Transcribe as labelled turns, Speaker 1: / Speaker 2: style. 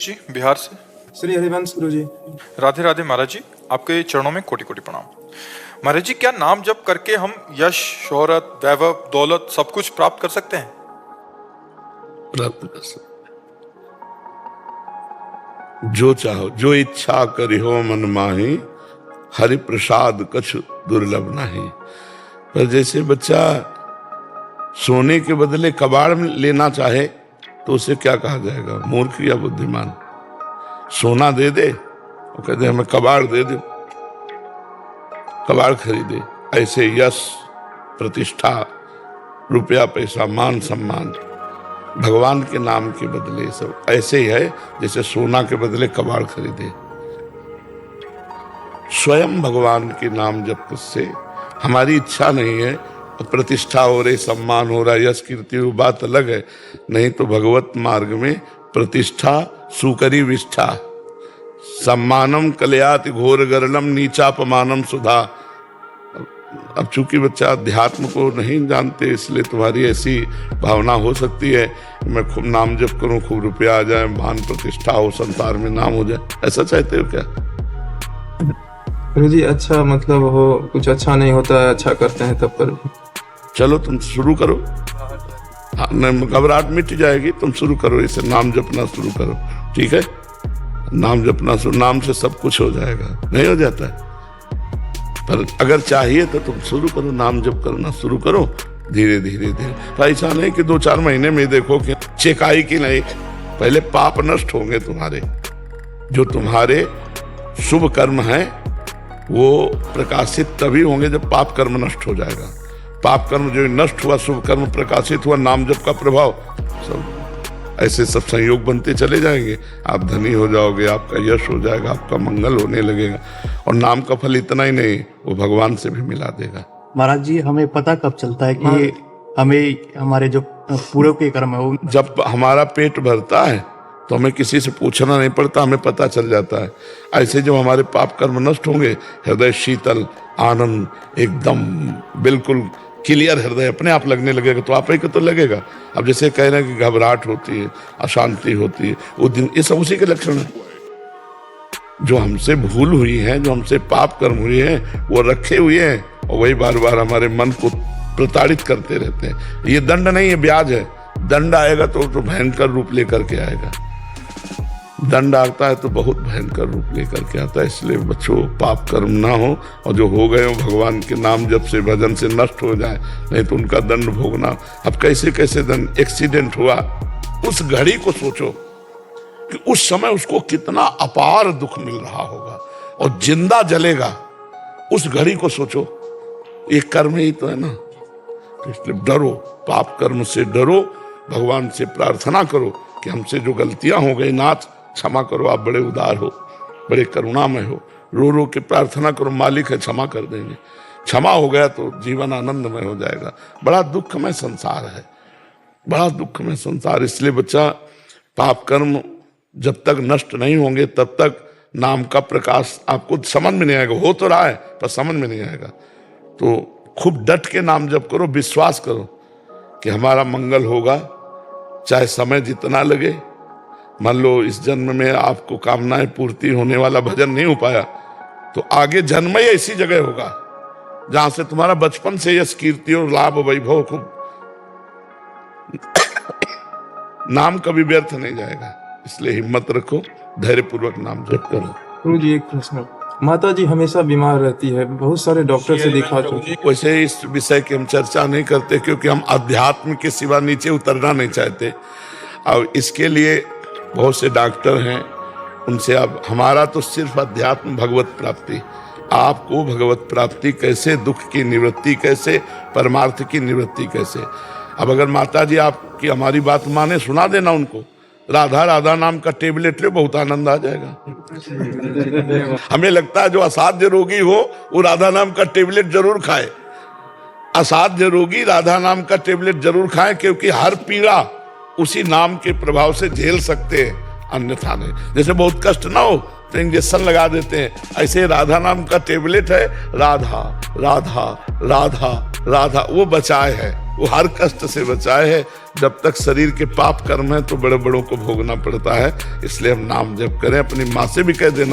Speaker 1: जी बिहार से।
Speaker 2: श्री हरिवंश गुरु जी।
Speaker 1: राधे राधे महाराज जी, आपके चरणों में कोटि कोटि प्रणाम। महाराज जी, क्या नाम जप करके हम यश, शोहरत, वैभव, दौलत सब कुछ प्राप्त कर सकते हैं?
Speaker 3: प्राप्त कर सकते, जो चाहो, जो इच्छा करिहो मन माही, हरि प्रसाद कछु दुर्लभ नहीं। पर जैसे बच्चा सोने के बदले कबाड़ में लेना चाहे तो उसे क्या कहा जाएगा, मूर्ख या बुद्धिमान? सोना दे दे, वो कहते हमें कबाड़ दे दो, कबाड़ खरीदे। ऐसे यश, प्रतिष्ठा, रुपया पैसा, मान सम्मान भगवान के नाम के बदले सब ऐसे ही है जैसे सोना के बदले कबाड़ खरीदे। स्वयं भगवान के नाम जप से हमारी इच्छा नहीं है, प्रतिष्ठा हो रही, सम्मान हो रहा, यश कीर्ति वो बात अलग है। नहीं तो भगवत मार्ग में प्रतिष्ठा सुकरी विष्ठा, सम्मानम कलयाति घोर गरलम नीचापमानम सुधा। अब चूंकि बच्चा अध्यात्म को नहीं जानते, इसलिए तुम्हारी ऐसी भावना हो सकती है मैं खूब नाम जप करूं, खूब रुपया आ जाए, मान प्रतिष्ठा हो, संसार में नाम हो जाए। ऐसा चाहते हो क्या?
Speaker 2: गुरु जी अच्छा मतलब हो, कुछ अच्छा नहीं होता है, अच्छा करते हैं तब पर।
Speaker 3: चलो तुम शुरू करो, घबराहट मिट जाएगी। तुम शुरू करो, इसे नाम जपना शुरू करो, ठीक है? नाम जपना शुरू, नाम से सब कुछ हो जाएगा। नहीं हो जाता है, पर अगर चाहिए तो तुम शुरू करो, नाम जप करना शुरू करो, धीरे धीरे धीरे। तो ऐसा नहीं कि 2-4 महीने में देखो कि चेकाई की नहीं, पहले पाप नष्ट होंगे तुम्हारे। जो तुम्हारे शुभ कर्म हैं वो प्रकाशित तभी होंगे जब पाप कर्म नष्ट हो जाएगा। पाप कर्म जो नष्ट हुआ, शुभ कर्म प्रकाशित हुआ, नाम जप का प्रभाव, सब ऐसे सब संयोग बनते चले जाएंगे। आप धनी हो जाओगे, आपका यश हो जाएगा, आपका मंगल होने लगेगा। और नाम का फल इतना ही नहीं, वो भगवान से भी मिला देगा।
Speaker 4: महाराज जी, हमें पता कब चलता है कि हमें हमारे जो पूर्व के कर्म है वो?
Speaker 3: जब हमारा पेट भरता है तो हमें किसी से पूछना नहीं पड़ता, हमें पता चल जाता है। ऐसे जब हमारे पाप कर्म नष्ट होंगे, हृदय शीतल, आनंद, एकदम बिल्कुल क्लियर हृदय अपने आप लगने लगेगा। तो आप ही को तो लगेगा। अब जैसे कह रहे हैं कि घबराहट होती है, अशांति होती है, वो दिन, ये सब उसी के लक्षण है। जो हमसे भूल हुई है, जो हमसे पाप कर्म हुए हैं, वो रखे हुए हैं और वही बार बार हमारे मन को प्रताड़ित करते रहते हैं। ये दंड नहीं है, ब्याज है। दंड आएगा तो भयंकर रूप लेकर के आएगा। दंड आता है तो बहुत भयंकर रूप लेकर के आता है। इसलिए बच्चों, पाप कर्म ना हो, और जो हो गए हो भगवान के नाम जप से, भजन से नष्ट हो जाए, नहीं तो उनका दंड भोगना। अब कैसे कैसे दंड, एक्सीडेंट हुआ, उस घड़ी को सोचो कि उस समय उसको कितना अपार दुख मिल रहा होगा, और जिंदा जलेगा, उस घड़ी को सोचो। ये कर्म ही तो है ना। तो इसलिए डरो, पाप कर्म से डरो, भगवान से प्रार्थना करो कि हमसे जो गलतियां हो गई, नाथ क्षमा करो, आप बड़े उदार हो, बड़े करुणामय हो। रो रो के प्रार्थना करो, मालिक है, क्षमा कर देंगे। क्षमा हो गया तो जीवन आनंदमय हो जाएगा। बड़ा दुखमय संसार है, बड़ा दुखमय संसार। इसलिए बच्चा, पाप कर्म जब तक नष्ट नहीं होंगे तब तक नाम का प्रकाश आपको समझ में नहीं आएगा। हो तो रहा है पर समझ में नहीं आएगा। तो खूब डट के नाम जप करो, विश्वास करो कि हमारा मंगल होगा, चाहे समय जितना लगे। मान लो इस जन्म में आपको कामनाएं पूर्ति होने वाला भजन नहीं हो पाया, तो आगे जन्म ही ऐसी जगह होगा जहां से तुम्हारा बचपन से यश कीर्ति और लाभ वैभव खूब नाम कभी व्यर्थ नहीं जाएगा। इसलिए हिम्मत रखो, धैर्यपूर्वक नाम जप करो।
Speaker 2: गुरु जी एक प्रश्न, माता जी हमेशा बीमार रहती है, बहुत सारे डॉक्टर से दिखा चुके।
Speaker 3: वैसे इस विषय की हम चर्चा नहीं करते, क्योंकि हम अध्यात्म के सिवा नीचे उतरना नहीं चाहते। और इसके लिए बहुत से डॉक्टर हैं, उनसे अब हमारा तो सिर्फ अध्यात्म, भगवत प्राप्ति। आपको भगवत प्राप्ति कैसे, दुख की निवृत्ति कैसे, परमार्थ की निवृत्ति कैसे। अब अगर माता जी आपकी हमारी बात माने, सुना देना उनको, राधा राधा नाम का टेबलेट ले, बहुत आनंद आ जाएगा। हमें लगता है जो असाध्य रोगी हो वो राधा नाम का टेबलेट जरूर खाए। असाध्य रोगी राधा नाम का टेबलेट जरूर खाए, क्योंकि हर पीड़ा उसी नाम के प्रभाव से झेल सकते हैं, अन्यथा नहीं। जैसे बहुत कष्ट ना हो तो इंजेक्शन लगा देते हैं, ऐसे राधा नाम का टेबलेट है, राधा राधा राधा राधा, वो बचाए है, वो हर कष्ट से बचाए है। जब तक शरीर के पाप कर्म है तो बड़े बड़ों को भोगना पड़ता है, इसलिए हम नाम जप करें। अपनी माँ से भी कह देना